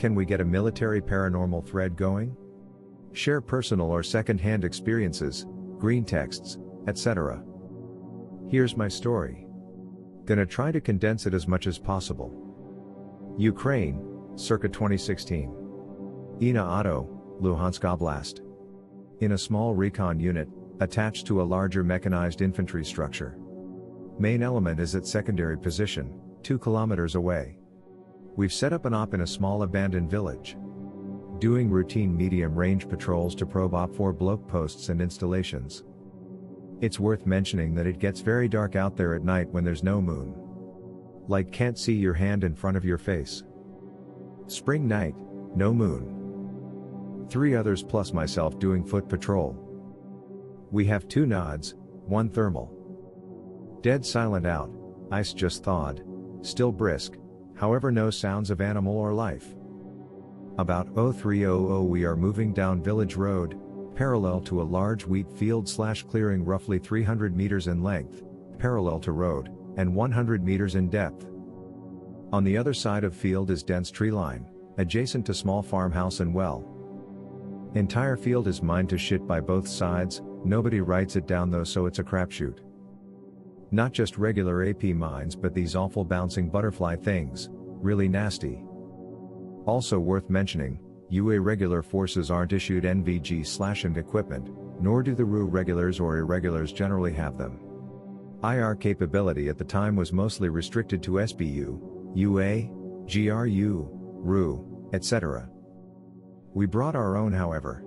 Can we get a military paranormal thread going? Share personal or second-hand experiences, green texts, etc. Here's my story. Gonna try to condense it as much as possible. Ukraine, circa 2016. Innawoods, Luhansk Oblast. In a small recon unit, attached to a larger mechanized infantry structure. Main element is at secondary position, 2 kilometers away. We've set up an op in a small abandoned village. Doing routine medium-range patrols to probe OP4 bloke posts and installations. It's worth mentioning that it gets very dark out there at night when there's no moon. Like can't see your hand in front of your face. Spring night, no moon. 3 others plus myself doing foot patrol. We have 2 nods, 1 thermal. Dead silent out, ice just thawed, still brisk, however no sounds of animal or life. About 0300 we are moving down village road, parallel to a large wheat field/clearing roughly 300 meters in length, parallel to road, and 100 meters in depth. On the other side of field is dense tree line, adjacent to small farmhouse and well. Entire field is mined to shit by both sides, nobody writes it down though, so it's a crapshoot. Not just regular AP mines but these awful bouncing butterfly things, really nasty. Also worth mentioning, UA regular forces aren't issued NVG/and equipment, nor do the RU regulars or irregulars generally have them. IR capability at the time was mostly restricted to SBU, UA, GRU, RU, etc. We brought our own however.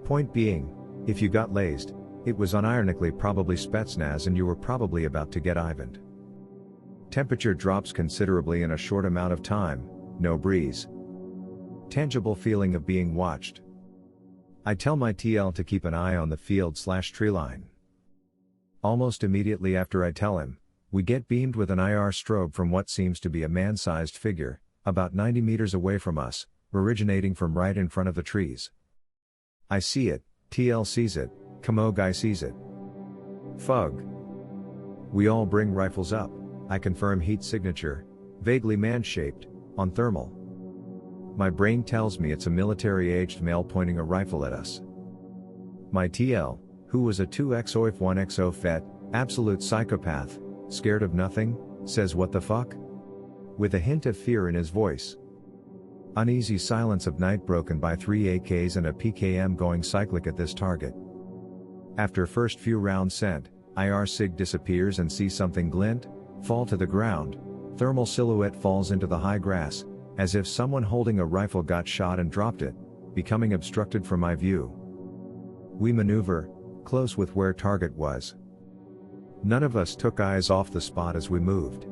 Point being, if you got lazed, it was unironically probably Spetsnaz and you were probably about to get Ivaned. Temperature drops considerably in a short amount of time, no breeze. Tangible feeling of being watched. I tell my TL to keep an eye on the field/tree line. Almost immediately after I tell him, we get beamed with an IR strobe from what seems to be a man-sized figure, about 90 meters away from us, originating from right in front of the trees. I see it, TL sees it, Camo guy sees it. Fug. We all bring rifles up, I confirm heat signature, vaguely man-shaped, on thermal. My brain tells me it's a military-aged male pointing a rifle at us. My TL, who was a 2XO if 1XO vet, absolute psychopath, scared of nothing, says what the fuck? With a hint of fear in his voice. Uneasy silence of night broken by 3 AKs and a PKM going cyclic at this target. After first few rounds sent, IR SIG disappears and see something glint, fall to the ground, thermal silhouette falls into the high grass, as if someone holding a rifle got shot and dropped it, becoming obstructed from my view. We maneuver, close with where target was. None of us took eyes off the spot as we moved.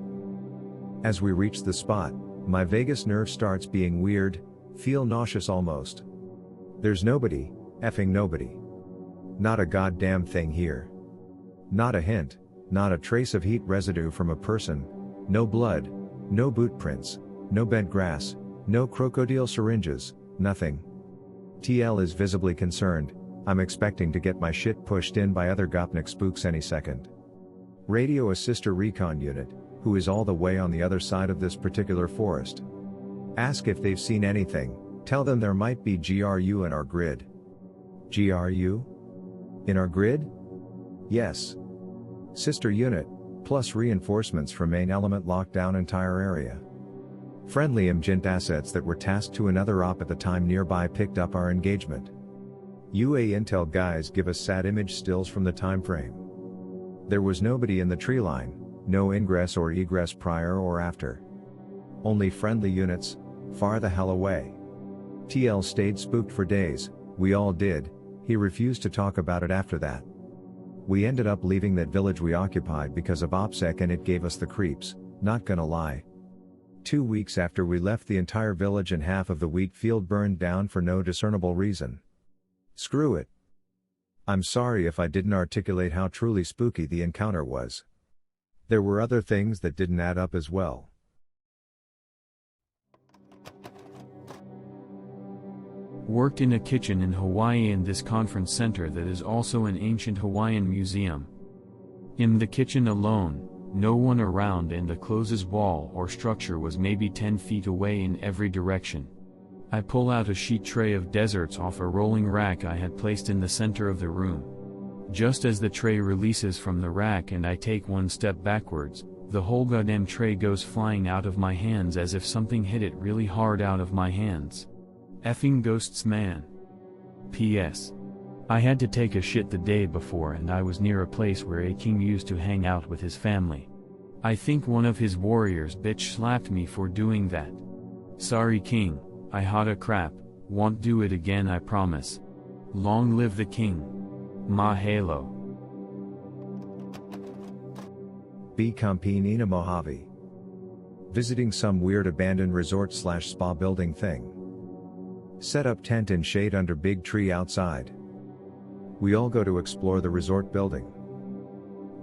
As we reached the spot, my vagus nerve starts being weird, feel nauseous almost. There's nobody, effing nobody. Not a goddamn thing here. Not a hint, not a trace of heat residue from a person, no blood, no boot prints, no bent grass, no crocodile syringes, nothing. TL is visibly concerned, I'm expecting to get my shit pushed in by other Gopnik spooks any second. Radio a sister recon unit, who is all the way on the other side of this particular forest. Ask if they've seen anything, tell them there might be GRU in our grid. GRU? In our grid? Yes. Sister unit, plus reinforcements from main element locked down entire area. Friendly MGINT assets that were tasked to another op at the time nearby picked up our engagement. UA intel guys give us sad image stills from the time frame. There was nobody in the tree line, no ingress or egress prior or after. Only friendly units, far the hell away. TL stayed spooked for days, we all did, he refused to talk about it after that. We ended up leaving that village we occupied because of OPSEC and it gave us the creeps, not gonna lie. 2 weeks after we left, the entire village and half of the wheat field burned down for no discernible reason. Screw it. I'm sorry if I didn't articulate how truly spooky the encounter was. There were other things that didn't add up as well. Worked in a kitchen in Hawaii in this conference center that is also an ancient Hawaiian museum. In the kitchen alone, no one around, and the close's wall or structure was maybe 10 feet away in every direction. I pull out a sheet tray of desserts off a rolling rack I had placed in the center of the room. Just as the tray releases from the rack and I take one step backwards, the whole goddamn tray goes flying out of my hands as if something hit it really hard out of my hands. Effing ghosts, man. P.S. I had to take a shit the day before and I was near a place where a king used to hang out with his family. I think one of his warriors bitch slapped me for doing that. Sorry king, I hotta crap, won't do it again I promise. Long live the king. Mahalo. B. Campine Mojave. Visiting some weird abandoned resort/spa building thing. Set up tent in shade under big tree outside. We all go to explore the resort building.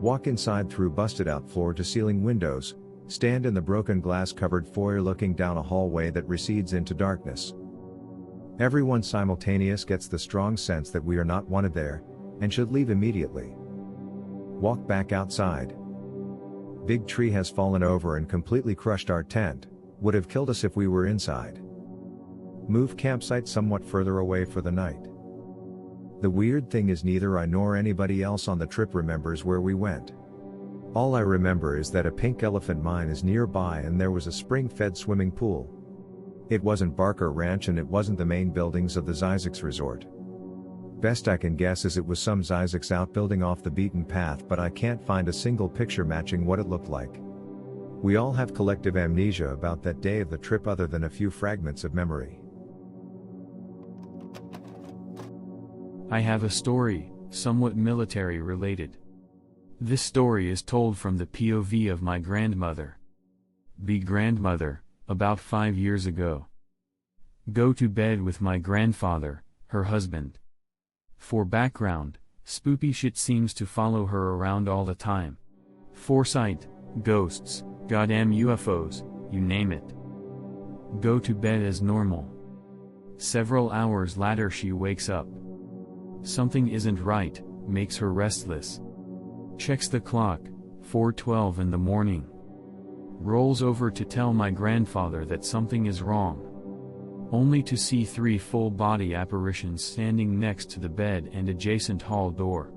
Walk inside through busted out floor to ceiling windows, stand in the broken glass covered foyer looking down a hallway that recedes into darkness. Everyone simultaneous gets the strong sense that we are not wanted there, and should leave immediately. Walk back outside. Big tree has fallen over and completely crushed our tent, would have killed us if we were inside. Move campsite somewhat further away for the night. The weird thing is neither I nor anybody else on the trip remembers where we went. All I remember is that a pink elephant mine is nearby and there was a spring-fed swimming pool. It wasn't Barker Ranch and it wasn't the main buildings of the Zizek's resort. Best I can guess is it was some Zizek's outbuilding off the beaten path, but I can't find a single picture matching what it looked like. We all have collective amnesia about that day of the trip other than a few fragments of memory. I have a story, somewhat military related. This story is told from the POV of my grandmother. Grandmother, about 5 years ago. Go to bed with my grandfather, her husband. For background, spoopy shit seems to follow her around all the time. Foresight, ghosts, goddamn UFOs, you name it. Go to bed as normal. Several hours later she wakes up. Something isn't right, makes her restless. Checks the clock, 4:12 in the morning. Rolls over to tell my grandfather that something is wrong. Only to see 3 full-body apparitions standing next to the bed and adjacent hall door.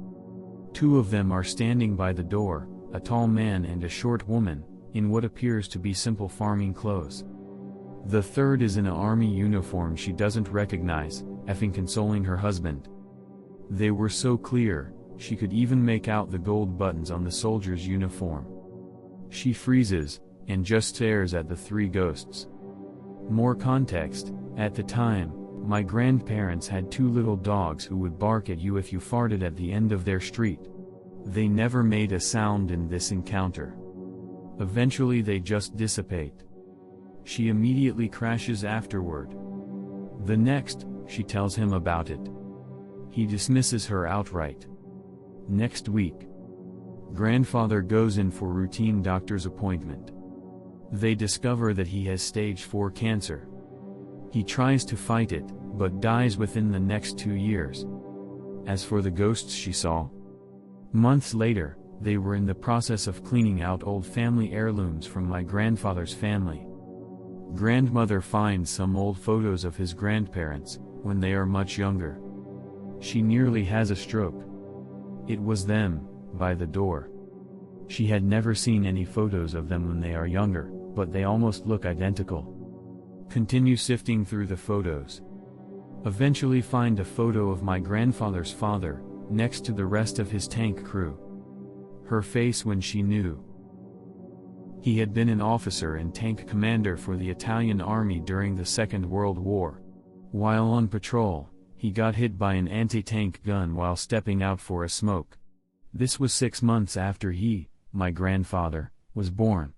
2 of them are standing by the door, a tall man and a short woman, in what appears to be simple farming clothes. The third is in an army uniform she doesn't recognize, effing consoling her husband. They were so clear, she could even make out the gold buttons on the soldier's uniform. She freezes, and just stares at the 3 ghosts. More context, at the time, my grandparents had 2 little dogs who would bark at you if you farted at the end of their street. They never made a sound in this encounter. Eventually they just dissipate. She immediately crashes afterward. The next, she tells him about it. He dismisses her outright. Next week, grandfather goes in for routine doctor's appointment. They discover that he has stage 4 cancer. He tries to fight it, but dies within the next 2 years. As for the ghosts she saw, months later, they were in the process of cleaning out old family heirlooms from my grandfather's family. Grandmother finds some old photos of his grandparents, when they are much younger. She nearly has a stroke. It was them, by the door. She had never seen any photos of them when they are younger, but they almost look identical. Continue sifting through the photos. Eventually find a photo of my grandfather's father, next to the rest of his tank crew. Her face when she knew. He had been an officer and tank commander for the Italian army during the Second World War. While on patrol, he got hit by an anti-tank gun while stepping out for a smoke. This was 6 months after he, my grandfather, was born.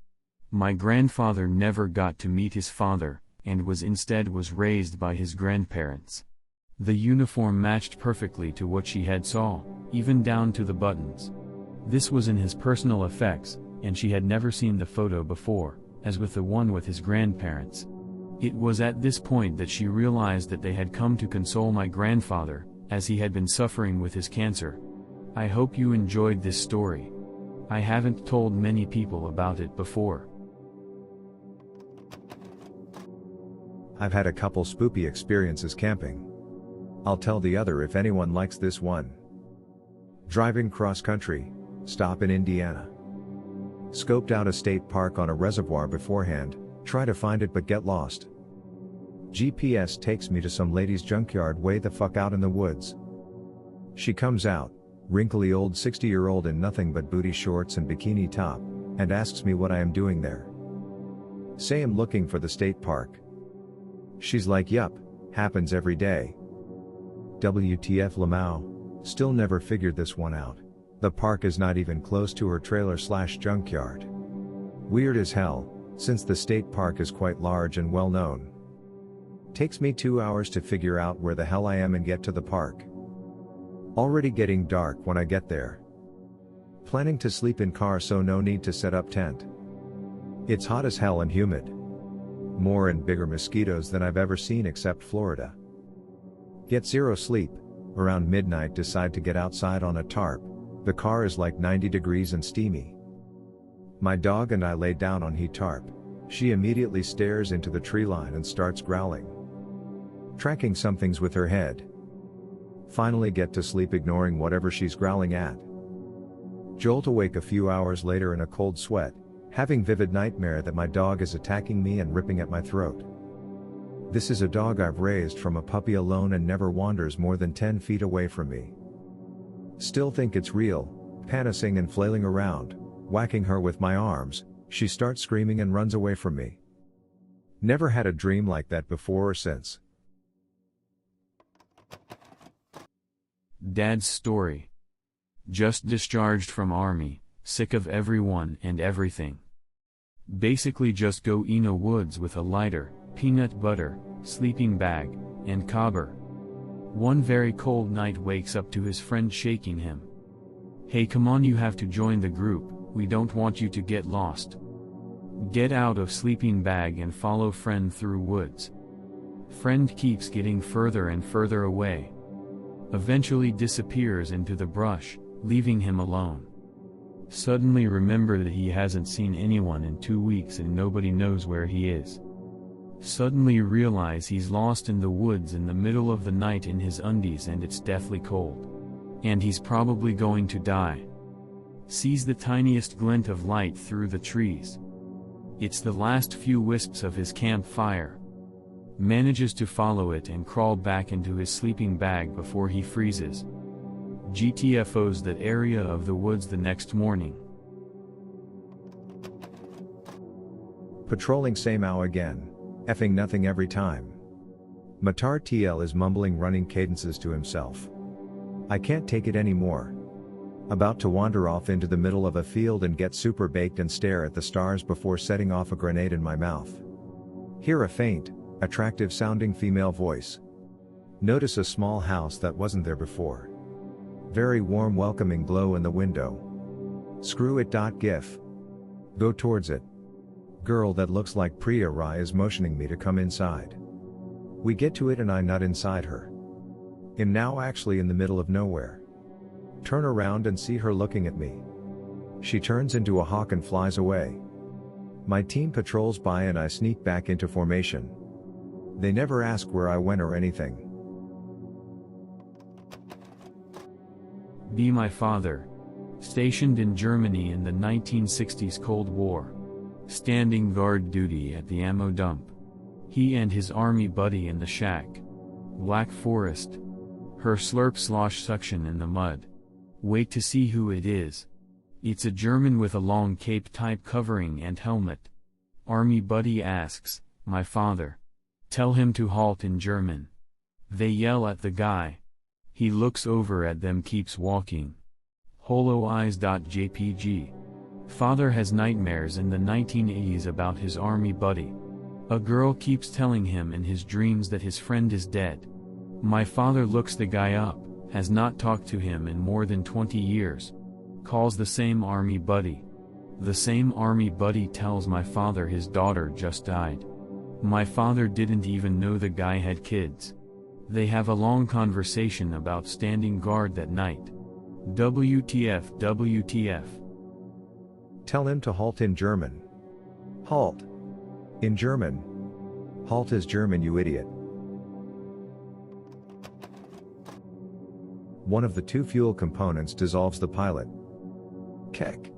My grandfather never got to meet his father, and was raised by his grandparents. The uniform matched perfectly to what she had saw, even down to the buttons. This was in his personal effects, and she had never seen the photo before, as with the one with his grandparents. It was at this point that she realized that they had come to console my grandfather, as he had been suffering with his cancer. I hope you enjoyed this story. I haven't told many people about it before. I've had a couple spoopy experiences camping. I'll tell the other if anyone likes this one. Driving cross country, stop in Indiana. Scoped out a state park on a reservoir beforehand, try to find it but get lost. GPS takes me to some lady's junkyard way the fuck out in the woods. She comes out, wrinkly old 60-year-old in nothing but booty shorts and bikini top, and asks me what I am doing there. Say I'm looking for the state park. She's like, yup, happens every day. WTF Lamau, still never figured this one out. The park is not even close to her trailer/junkyard. Weird as hell, since the state park is quite large and well known. Takes me 2 hours to figure out where the hell I am and get to the park. Already getting dark when I get there. Planning to sleep in car so no need to set up tent. It's hot as hell and humid. More and bigger mosquitoes than I've ever seen except Florida. Get zero sleep, around midnight decide to get outside on a tarp. The car is like 90 degrees and steamy. My dog and I lay down on heat tarp. She immediately stares into the tree line and starts growling. Tracking something's with her head. Finally get to sleep ignoring whatever she's growling at. Jolt awake a few hours later in a cold sweat, having vivid nightmare that my dog is attacking me and ripping at my throat. This is a dog I've raised from a puppy alone and never wanders more than 10 feet away from me. Still think it's real, panacing and flailing around, whacking her with my arms, she starts screaming and runs away from me. Never had a dream like that before or since. Dad's story. Just discharged from army, sick of everyone and everything. Basically just go innawoods with a lighter, peanut butter, sleeping bag, and cobber. One very cold night wakes up to his friend shaking him. Hey, come on, you have to join the group, we don't want you to get lost. Get out of sleeping bag and follow friend through woods. Friend keeps getting further and further away. Eventually disappears into the brush, leaving him alone. Suddenly remember that he hasn't seen anyone in 2 weeks and nobody knows where he is. Suddenly realize he's lost in the woods in the middle of the night in his undies and it's deathly cold. And he's probably going to die. Sees the tiniest glint of light through the trees. It's the last few wisps of his campfire. Manages to follow it and crawl back into his sleeping bag before he freezes. GTFOs that area of the woods the next morning. Patrolling same ow again. Effing nothing every time. Matar TL is mumbling running cadences to himself. I can't take it anymore. About to wander off into the middle of a field and get super baked and stare at the stars before setting off a grenade in my mouth. Hear a faint, attractive sounding female voice. Notice a small house that wasn't there before. Very warm welcoming glow in the window. Screw it. GIF. Go towards it. Girl that looks like Priya Rai is motioning me to come inside. We get to it and I nut inside her. Am now actually in the middle of nowhere. Turn around and see her looking at me. She turns into a hawk and flies away. My team patrols by and I sneak back into formation. They never ask where I went or anything. Be my father. Stationed in Germany in the 1960s Cold War. Standing guard duty at the ammo dump. He and his army buddy in the shack. Black Forest. Her slurp slosh suction in the mud. Wait to see who it is. It's a German with a long cape type covering and helmet. Army buddy asks, my father. Tell him to halt in German. They yell at the guy. He looks over at them, keeps walking. Holo eyes.jpg. Father has nightmares in the 1980s about his army buddy. A girl keeps telling him in his dreams that his friend is dead. My father looks the guy up, has not talked to him in more than 20 years. Calls the same army buddy. The same army buddy tells my father his daughter just died. My father didn't even know the guy had kids. They have a long conversation about standing guard that night. WTF, WTF. Tell him to halt in German. Halt. In German. Halt is German, you idiot. One of the two fuel components dissolves the pilot. Keck.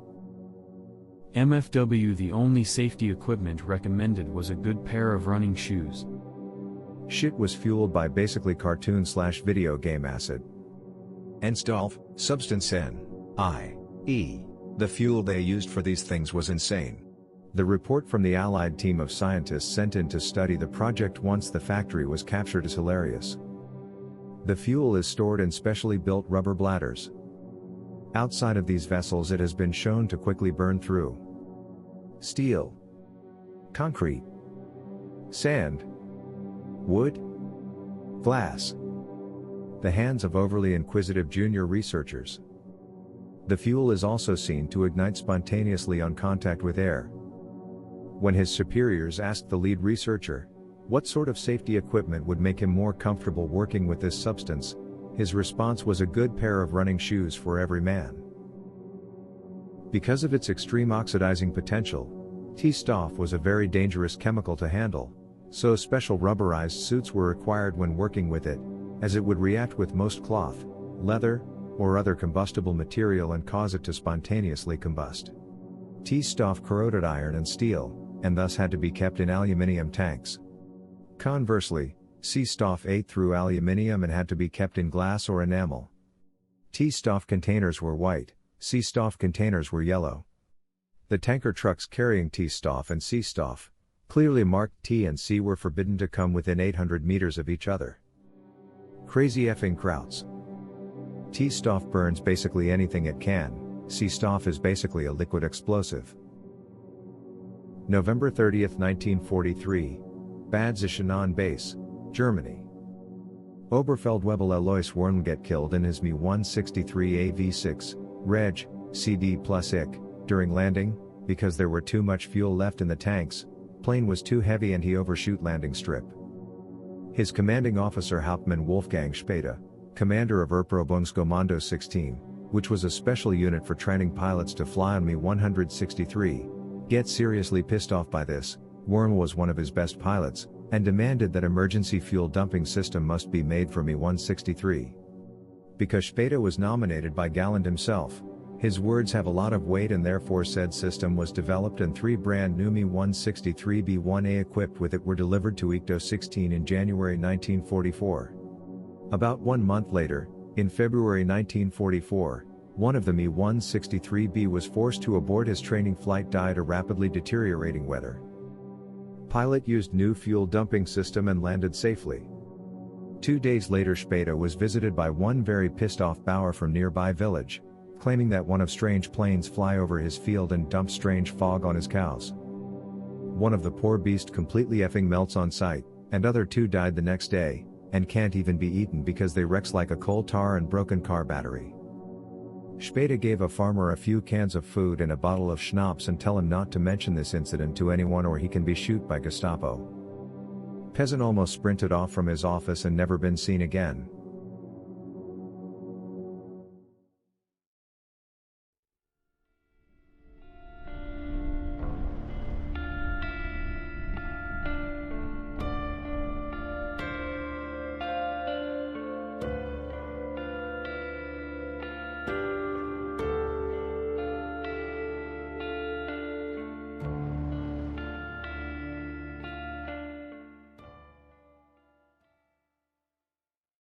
MFW. The only safety equipment recommended was a good pair of running shoes. Shit was fueled by basically cartoon/video game acid. Enstolf, substance N.I.E. The fuel they used for these things was insane. The report from the Allied team of scientists sent in to study the project once the factory was captured is hilarious. The fuel is stored in specially built rubber bladders. Outside of these vessels it has been shown to quickly burn through steel, concrete, sand, wood, glass. The hands of overly inquisitive junior researchers. The fuel is also seen to ignite spontaneously on contact with air. When his superiors asked the lead researcher what sort of safety equipment would make him more comfortable working with this substance, his response was a good pair of running shoes for every man. Because of its extreme oxidizing potential, T-Stoff was a very dangerous chemical to handle, so special rubberized suits were required when working with it, as it would react with most cloth, leather, or other combustible material and cause it to spontaneously combust. T-Stoff corroded iron and steel, and thus had to be kept in aluminium tanks. Conversely, C-Stoff ate through aluminium and had to be kept in glass or enamel. T-Stoff containers were white, C-Stoff containers were yellow. The tanker trucks carrying T-Stoff and C-Stoff, clearly marked T and C, were forbidden to come within 800 meters of each other. Crazy effing krauts. T-Stoff burns basically anything it can, C-Stoff is basically a liquid explosive. November 30, 1943, Bad Zwischenahn base, Germany. Oberfeldwebel Alois Warnl get killed in his Mi-163 AV6, Reg, CD plus IC, during landing, because there were too much fuel left in the tanks, plane was too heavy and he overshoot landing strip. His commanding officer Hauptmann Wolfgang Späte, commander of Erprobungskommando 16, which was a special unit for training pilots to fly on Mi-163, gets seriously pissed off by this. Warnl was one of his best pilots, and demanded that emergency fuel dumping system must be made for Mi-163. Because Späte was nominated by Galland himself, his words have a lot of weight, and therefore said system was developed and 3 brand new Mi-163B1A equipped with it were delivered to ICTO 16 in January 1944. About 1 month later, in February 1944, one of the Mi-163B was forced to abort his training flight due to rapidly deteriorating weather. Pilot used new fuel dumping system and landed safely. 2 days later Späte was visited by one very pissed off Bauer from nearby village, claiming that one of strange planes fly over his field and dump strange fog on his cows. One of the poor beast completely effing melts on sight, and other 2 died the next day, and can't even be eaten because they wrecks like a coal tar and broken car battery. Späte gave a farmer a few cans of food and a bottle of schnapps and tell him not to mention this incident to anyone or he can be shoot by Gestapo. Peasant almost sprinted off from his office and never been seen again.